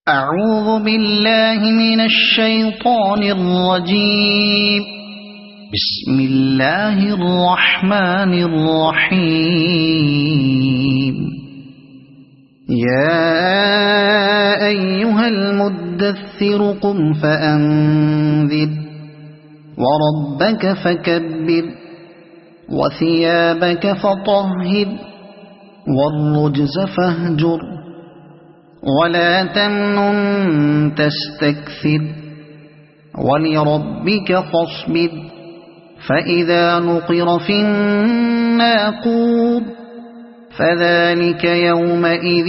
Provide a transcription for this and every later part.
أعوذ بالله من الشيطان الرجيم. بسم الله الرحمن الرحيم. يا أيها المدثر قم فأنذر وربك فكبر وثيابك فطهر والرجز فاهجر ولا تمنن تستكثر ولربك فاصبر فإذا نقر في الناقور فذلك يومئذ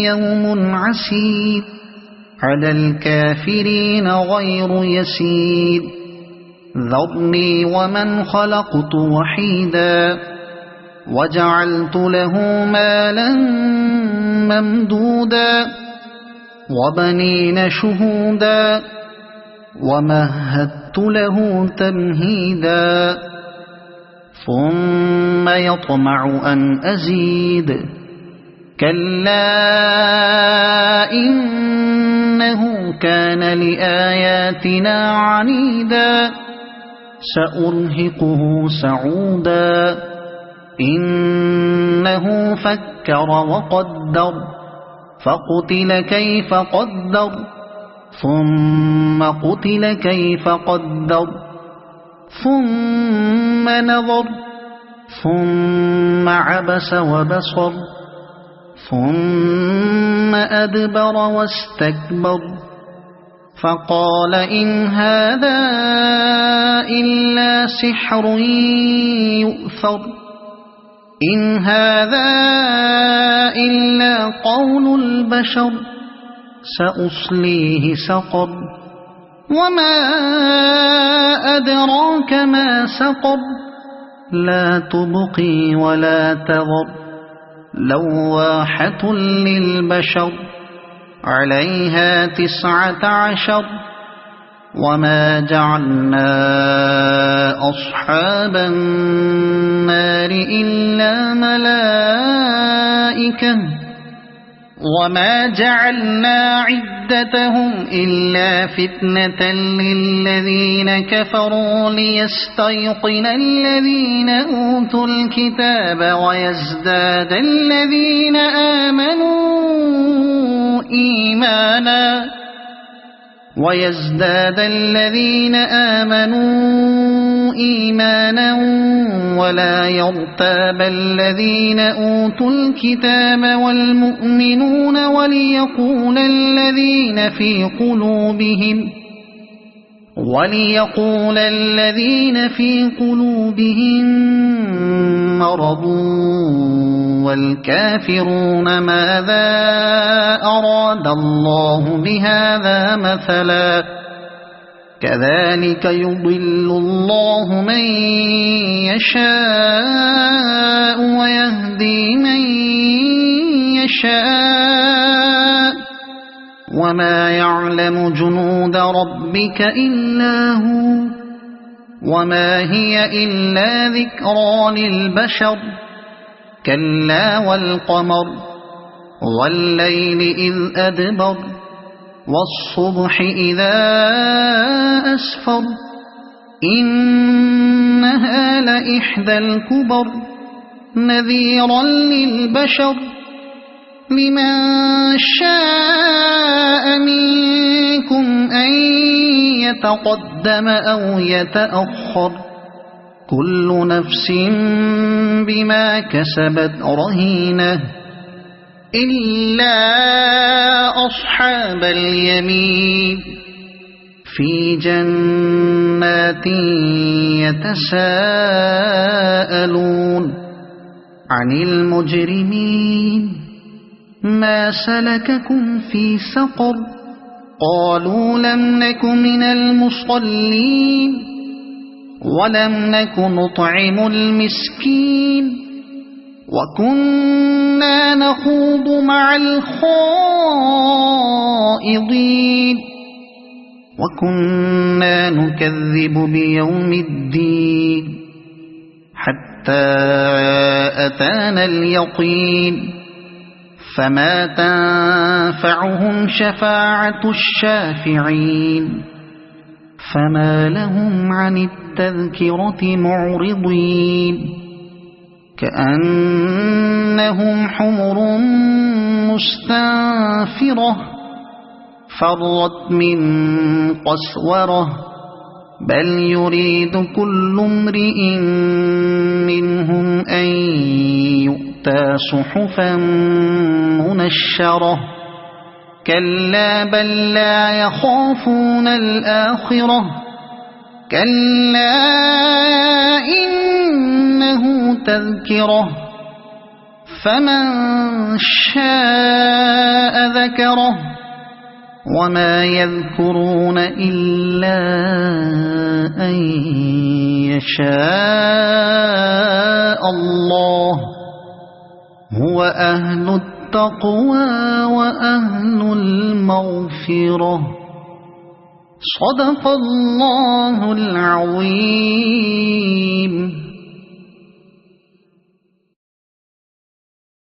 يوم عسير على الكافرين غير يسير. ذرني ومن خلقت وحيدا وجعلت له مالا ممدودا وبنين شهودا ومهدت له تمهيدا ثم يطمع أن أزيد كلا إنه كان لآياتنا عنيدا سأرهقه سعودا إنه فكر وقدر فقتل كيف قدر ثم قتل كيف قدر ثم نظر ثم عبس وبصر ثم أدبر واستكبر فقال إن هذا إلا سحر يؤثر إن هذا إلا قول البشر سأصليه سقر وما أدراك ما سقر لا تبقي ولا تذر لواحة للبشر عليها 19 وما جعلنا أصحاب النار إلا ملائكة وما جعلنا عدتهم إلا فتنة للذين كفروا ليستيقن الذين أوتوا الكتاب ويزداد الذين آمنوا إيمانا ولا يرتاب الذين أوتوا الكتاب والمؤمنون وليقول الذين في قلوبهم مرض والكافرون ماذا أراد الله بهذا مثلا كذلك يضل الله من يشاء ويهدي من يشاء وما يعلم جنود ربك إلا هو وما هي إلا ذكرى للبشر كلا والقمر والليل إذ أدبر والصبح إذا أسفر إنها لإحدى الكبر نذيرا للبشر لمن شاء منكم أن يتقدم أو يتأخر كل نفس بما كسبت رهينة إلا أصحاب اليمين في جنات يتساءلون عن المجرمين ما سلككم في سقر قالوا لم نك من المصلين ولم نك نطعم المسكين وكنا نخوض مع الخائضين وكنا نكذب بيوم الدين حتى أتانا اليقين فما تنفعهم شفاعة الشافعين فما لهم عن التذكرة معرضين كأنهم حمر مستنفرة فرت من قسورة بل يريد كل امرئ منهم أن يؤتى صحفا منشرة كلا بل لا يخافون الآخرة كلا إنه تذكرة فمن شاء ذكره وما يذكرون إلا أن يشاء الله هو أهل التقوى وأهل المغفرة صدق الله العظيم.